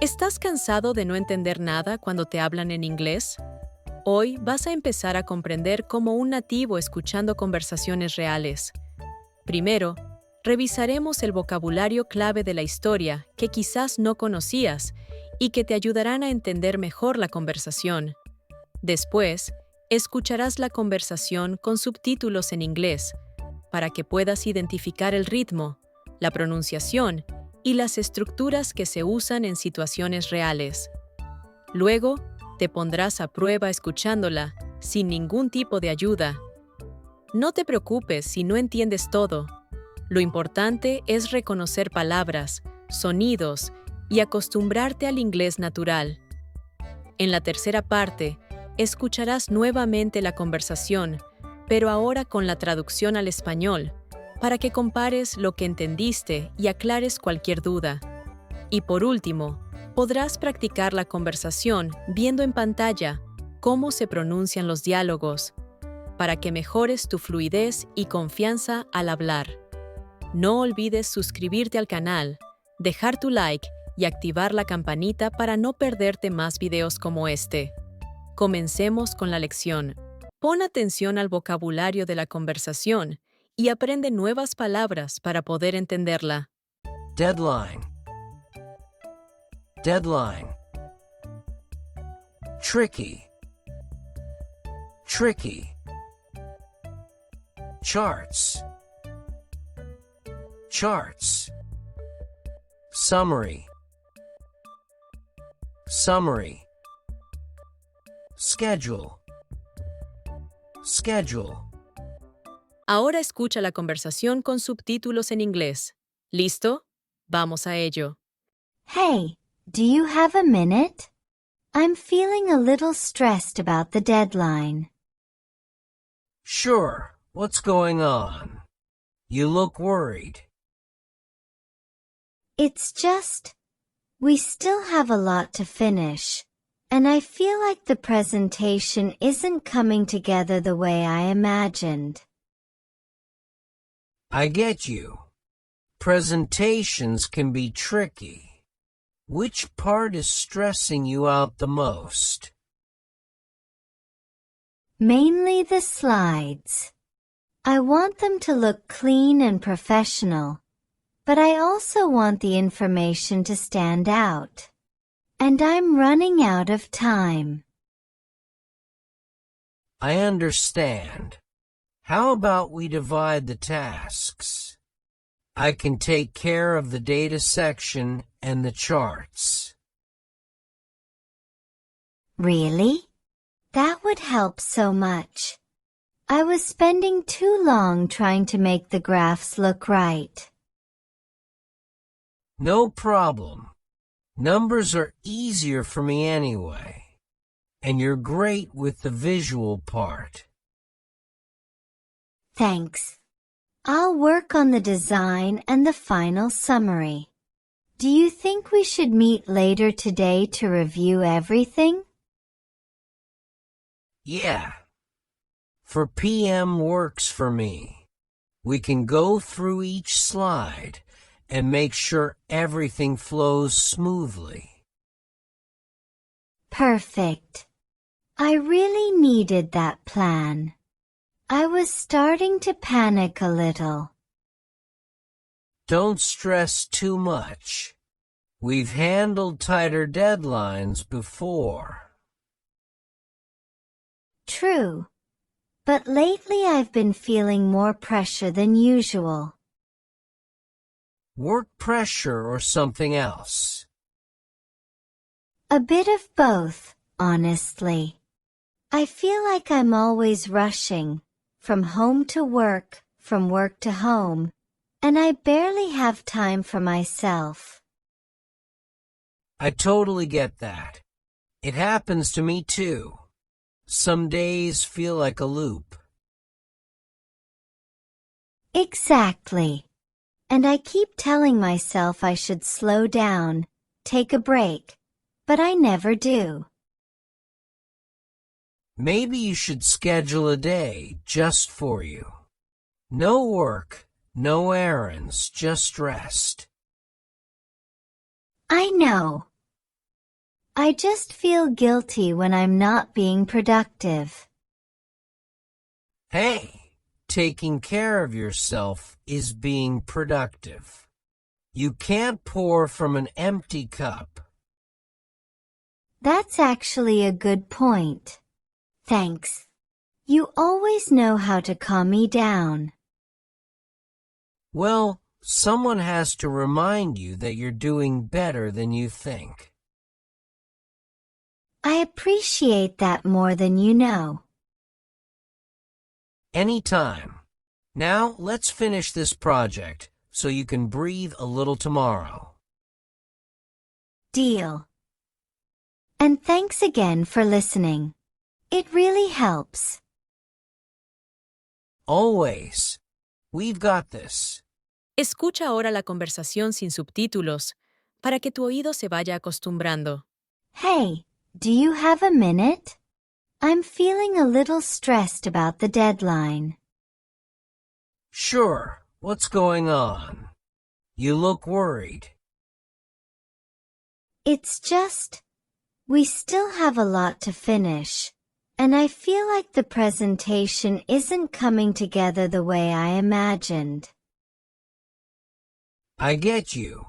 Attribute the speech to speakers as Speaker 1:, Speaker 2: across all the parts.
Speaker 1: ¿Estás cansado de no entender nada cuando te hablan en inglés? Hoy vas a empezar a comprender como un nativo escuchando conversaciones reales. Primero, revisaremos el vocabulario clave de la historia que quizás no conocías y que te ayudarán a entender mejor la conversación. Después, escucharás la conversación con subtítulos en inglés para que puedas identificar el ritmo, la pronunciación y las estructuras que se usan en situaciones reales. Luego, te pondrás a prueba escuchándola, sin ningún tipo de ayuda. No te preocupes si no entiendes todo. Lo importante es reconocer palabras, sonidos y acostumbrarte al inglés natural. En la tercera parte, escucharás nuevamente la conversación, pero ahora con la traducción al español, para que compares lo que entendiste y aclares cualquier duda. Y por último, podrás practicar la conversación viendo en pantalla cómo se pronuncian los diálogos, para que mejores tu fluidez y confianza al hablar. No olvides suscribirte al canal, dejar tu like y activar la campanita para no perderte más videos como este. Comencemos con la lección. Pon atención al vocabulario de la conversación y aprende nuevas palabras para poder entenderla.
Speaker 2: Deadline. Deadline. Tricky. Tricky. Charts. Charts. Summary. Summary. Schedule. Schedule.
Speaker 1: Ahora escucha la conversación con subtítulos en inglés. ¿Listo? Vamos a ello.
Speaker 3: Hey, do you have a minute? I'm feeling a little stressed about the deadline.
Speaker 2: Sure. What's going on? You look worried.
Speaker 3: It's just, we still have a lot to finish, and I feel like the presentation isn't coming together the way I imagined.
Speaker 2: I get you. Presentations can be tricky. Which part is stressing you out the most?
Speaker 3: Mainly the slides. I want them to look clean and professional, but I also want the information to stand out. And I'm running out of time.
Speaker 2: I understand. How about we divide the tasks? I can take care of the data section and the charts.
Speaker 3: Really? That would help so much. I was spending too long trying to make the graphs look right.
Speaker 2: No problem. Numbers are easier for me anyway. And you're great with the visual part.
Speaker 3: Thanks. I'll work on the design and the final summary. Do you think we should meet later today to review everything?
Speaker 2: Yeah. For PM works for me. We can go through each slide and make sure everything flows smoothly.
Speaker 3: Perfect. I really needed that plan. I was starting to panic a little.
Speaker 2: Don't stress too much. We've handled tighter deadlines before.
Speaker 3: True. But lately I've been feeling more pressure than usual.
Speaker 2: Work pressure or something else?
Speaker 3: A bit of both, honestly. I feel like I'm always rushing, from home to work, from work to home, and I barely have time for myself.
Speaker 2: I totally get that. It happens to me too. Some days feel like a loop.
Speaker 3: Exactly. And I keep telling myself I should slow down, take a break, but I never do.
Speaker 2: Maybe you should schedule a day just for you. No work, no errands, just rest.
Speaker 3: I know. I just feel guilty when I'm not being productive.
Speaker 2: Hey, taking care of yourself is being productive. You can't pour from an empty cup.
Speaker 3: That's actually a good point. Thanks. You always know how to calm me down.
Speaker 2: Well, someone has to remind you that you're doing better than you think.
Speaker 3: I appreciate that more than you know.
Speaker 2: Anytime. Now let's finish this project so you can breathe a little tomorrow.
Speaker 3: Deal. And thanks again for listening. It really helps.
Speaker 2: Always. We've got this.
Speaker 1: Escucha ahora la conversación sin subtítulos para que tu oído se vaya acostumbrando.
Speaker 3: Hey, do you have a minute? I'm feeling a little stressed about the deadline.
Speaker 2: Sure. What's going on? You look worried.
Speaker 3: It's just, we still have a lot to finish, and I feel like the presentation isn't coming together the way I imagined.
Speaker 2: I get you.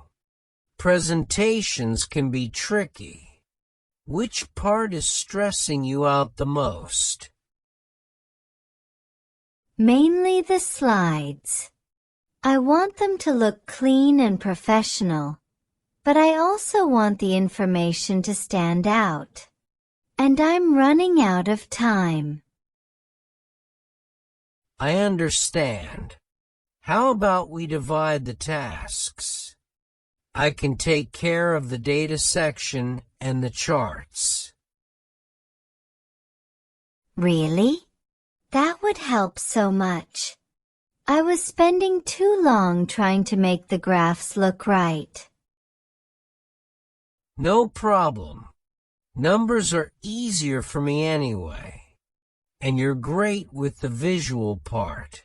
Speaker 2: Presentations can be tricky. Which part is stressing you out the most?
Speaker 3: Mainly the slides. I want them to look clean and professional, but I also want the information to stand out. And I'm running out of time.
Speaker 2: I understand. How about we divide the tasks? I can take care of the data section and the charts.
Speaker 3: Really? That would help so much. I was spending too long trying to make the graphs look right.
Speaker 2: No problem. Numbers are easier for me anyway. And you're great with the visual part.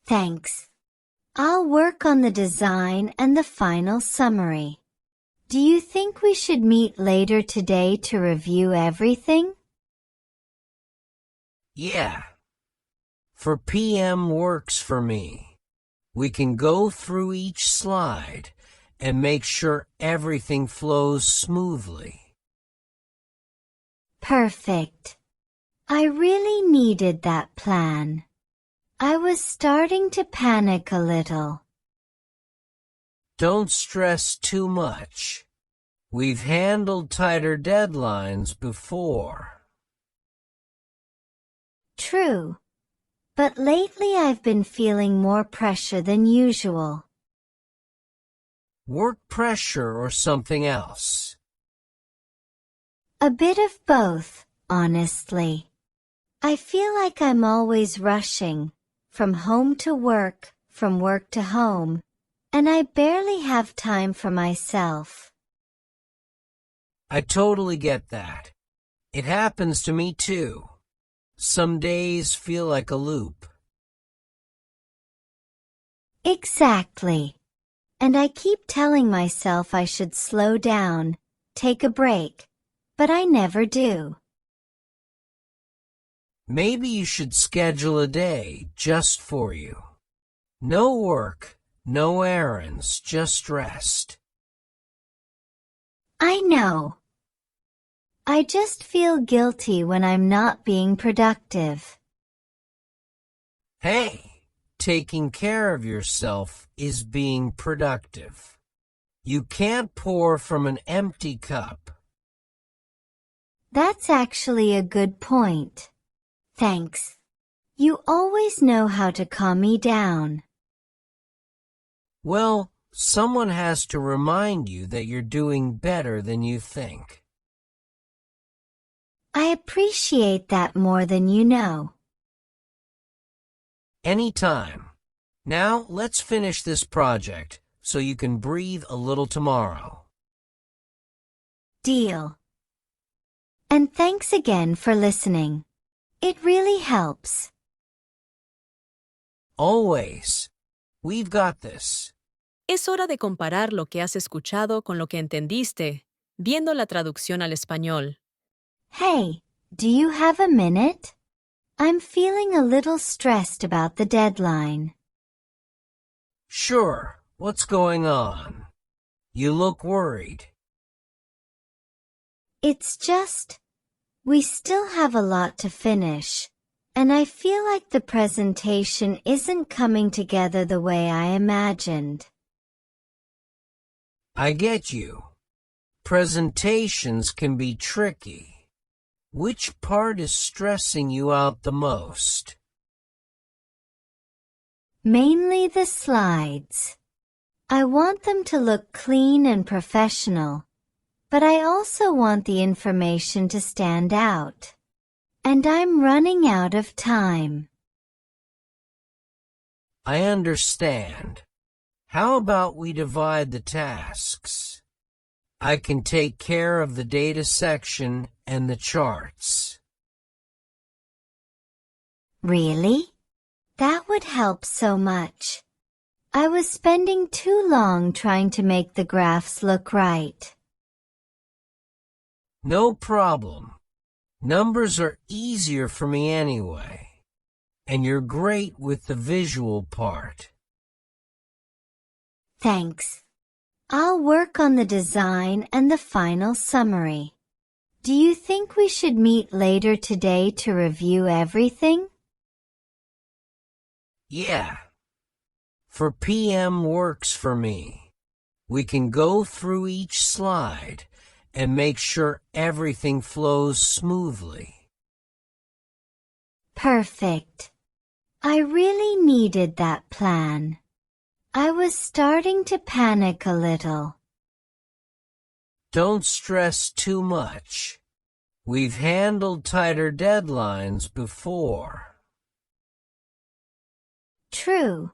Speaker 3: Thanks. I'll work on the design and the final summary. Do you think we should meet later today to review everything?
Speaker 2: Yeah. 4 p.m. works for me. We can go through each slide and make sure everything flows smoothly.
Speaker 3: Perfect. I really needed that plan. I was starting to panic a little.
Speaker 2: Don't stress too much. We've handled tighter deadlines before.
Speaker 3: True. But lately I've been feeling more pressure than usual.
Speaker 2: Work pressure or something else?
Speaker 3: A bit of both, honestly. I feel like I'm always rushing, from home to work, from work to home, and I barely have time for myself.
Speaker 2: I totally get that. It happens to me too. Some days feel like a loop.
Speaker 3: Exactly. And I keep telling myself I should slow down, take a break, but I never do.
Speaker 2: Maybe you should schedule a day just for you. No work, no errands, just rest.
Speaker 3: I know. I just feel guilty when I'm not being productive.
Speaker 2: Hey, taking care of yourself is being productive. You can't pour from an empty cup.
Speaker 3: That's actually a good point. Thanks. You always know how to calm me down.
Speaker 2: Well, someone has to remind you that you're doing better than you think.
Speaker 3: I appreciate that more than you know.
Speaker 2: Anytime. Now let's finish this project so you can breathe a little tomorrow.
Speaker 3: Deal. And thanks again for listening. It really helps.
Speaker 2: Always. We've got this.
Speaker 1: Es hora de comparar lo que has escuchado con lo que entendiste. viendo la traducción al español.
Speaker 3: Hey, do you have a minute? I'm feeling a little stressed about the deadline.
Speaker 2: Sure, what's going on? You look worried.
Speaker 3: It's just, we still have a lot to finish, and I feel like the presentation isn't coming together the way I imagined.
Speaker 2: I get you. Presentations can be tricky. Which part is stressing you out the most?
Speaker 3: Mainly the slides. I want them to look clean and professional, but I also want the information to stand out. And I'm running out of time.
Speaker 2: I understand. How about we divide the tasks? I can take care of the data section and the charts.
Speaker 3: Really? That would help so much. I was spending too long trying to make the graphs look right.
Speaker 2: No problem. Numbers are easier for me anyway. And you're great with the visual part.
Speaker 3: Thanks. I'll work on the design and the final summary. Do you think we should meet later today to review everything?
Speaker 2: Yeah. 4 p.m. works for me. We can go through each slide and make sure everything flows smoothly.
Speaker 3: Perfect. I really needed that plan. I was starting to panic a little.
Speaker 2: Don't stress too much. We've handled tighter deadlines before.
Speaker 3: True.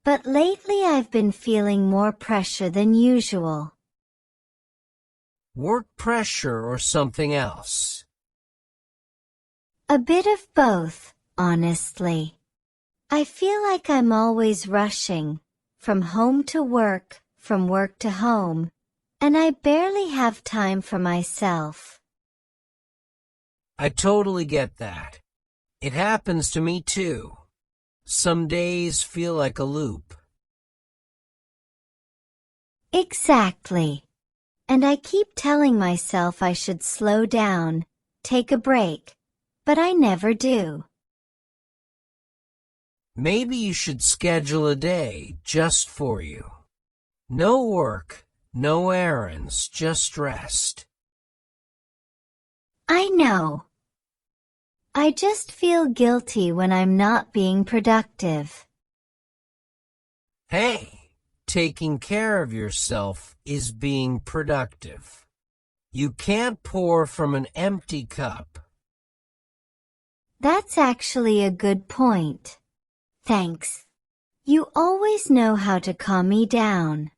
Speaker 3: But lately I've been feeling more pressure than usual.
Speaker 2: Work pressure or something else?
Speaker 3: A bit of both, honestly. I feel like I'm always rushing, from home to work, from work to home, and I barely have time for myself.
Speaker 2: I totally get that. It happens to me too. Some days feel like a loop.
Speaker 3: Exactly. And I keep telling myself I should slow down, take a break, but I never do.
Speaker 2: Maybe you should schedule a day just for you. No work, no errands, just rest.
Speaker 3: I know. I just feel guilty when I'm not being productive.
Speaker 2: Hey, taking care of yourself is being productive. You can't pour from an empty cup.
Speaker 3: That's actually a good point. Thanks. You always know how to calm me down.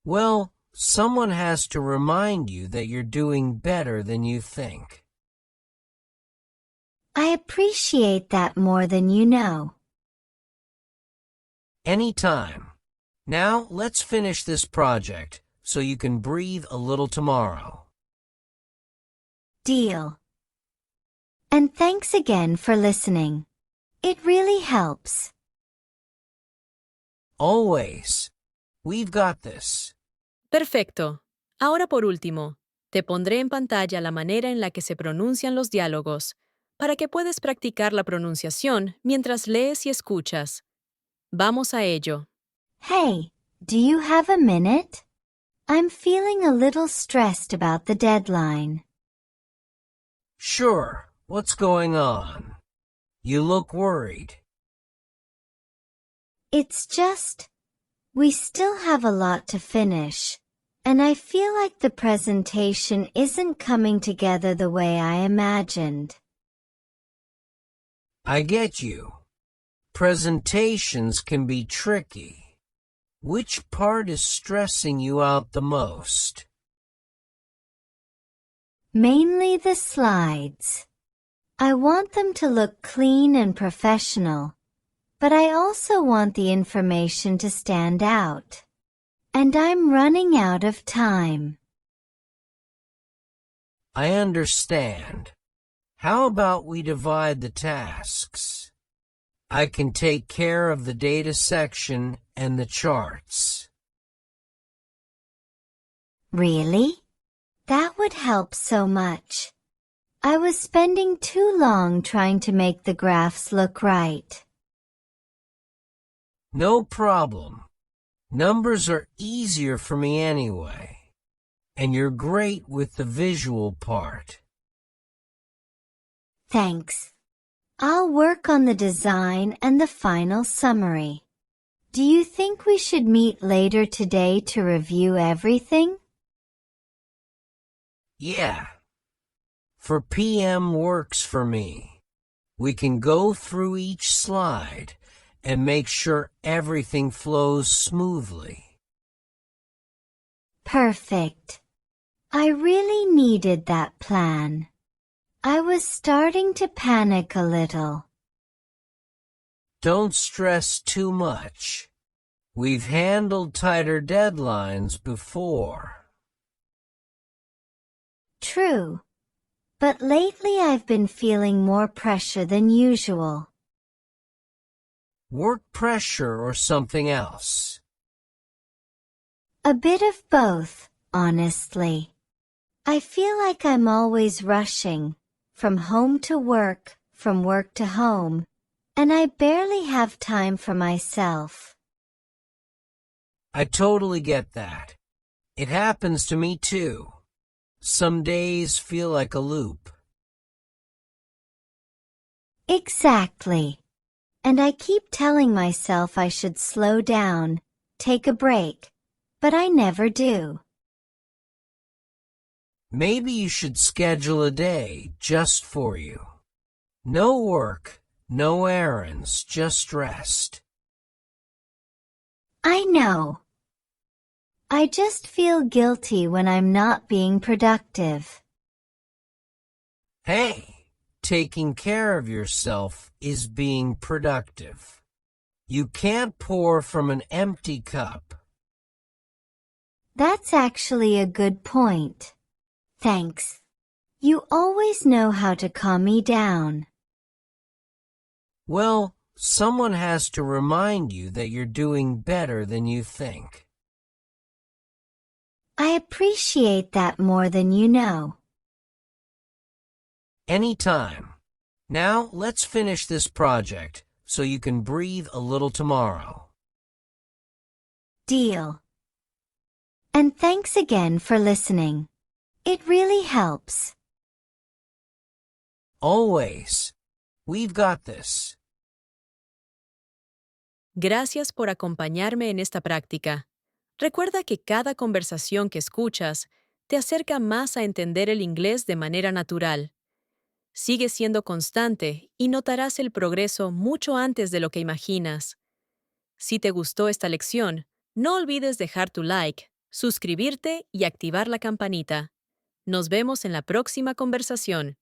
Speaker 2: Well, someone has to remind you that you're doing better than you think.
Speaker 3: I appreciate that more than you know.
Speaker 2: Anytime. Now, let's finish this project so you can breathe a little tomorrow.
Speaker 3: Deal. And thanks again for listening. It really helps.
Speaker 2: Always. We've got this.
Speaker 1: Perfecto. Ahora por último, te pondré en pantalla la manera en la que se pronuncian los diálogos, para que puedas practicar la pronunciación mientras lees y escuchas. Vamos a ello.
Speaker 3: Hey, do you have a minute? I'm feeling a little stressed about the deadline.
Speaker 2: Sure. What's going on? You look worried.
Speaker 3: It's just, we still have a lot to finish, and I feel like the presentation isn't coming together the way I imagined.
Speaker 2: I get you. Presentations can be tricky. Which part is stressing you out the most?
Speaker 3: Mainly the slides. I want them to look clean and professional, but I also want the information to stand out. and I'm running out of time.
Speaker 2: I understand. How about we divide the tasks? I can take care of the data section and the charts.
Speaker 3: Really? That would help so much. I was spending too long trying to make the graphs look right.
Speaker 2: No problem. Numbers are easier for me anyway. And you're great with the visual part.
Speaker 3: Thanks. I'll work on the design and the final summary. Do you think we should meet later today to review everything?
Speaker 2: Yeah. 4 p.m. works for me. We can go through each slide and make sure everything flows smoothly.
Speaker 3: Perfect. I really needed that plan. I was starting to panic a little.
Speaker 2: Don't stress too much. We've handled tighter deadlines before.
Speaker 3: True. But lately I've been feeling more pressure than usual.
Speaker 2: Work pressure or something else?
Speaker 3: A bit of both, honestly. I feel like I'm always rushing, from home to work, from work to home, and I barely have time for myself.
Speaker 2: I totally get that. It happens to me too. Some days feel like a loop.
Speaker 3: Exactly. And I keep telling myself I should slow down, take a break, but I never do.
Speaker 2: Maybe you should schedule a day just for you. No work, no errands, just rest.
Speaker 3: I know. I just feel guilty when I'm not being productive.
Speaker 2: Hey, taking care of yourself is being productive. You can't pour from an empty cup.
Speaker 3: That's actually a good point. Thanks. You always know how to calm me down.
Speaker 2: Well, someone has to remind you that you're doing better than you think.
Speaker 3: I appreciate that more than you know.
Speaker 2: Anytime. Now let's finish this project so you can breathe a little tomorrow.
Speaker 3: Deal. And thanks again for listening. It really helps.
Speaker 2: Always. We've got this.
Speaker 1: Gracias por acompañarme en esta práctica. Recuerda que cada conversación que escuchas te acerca más a entender el inglés de manera natural. Sigue siendo constante y notarás el progreso mucho antes de lo que imaginas. Si te gustó esta lección, no olvides dejar tu like, suscribirte y activar la campanita. Nos vemos en la próxima conversación.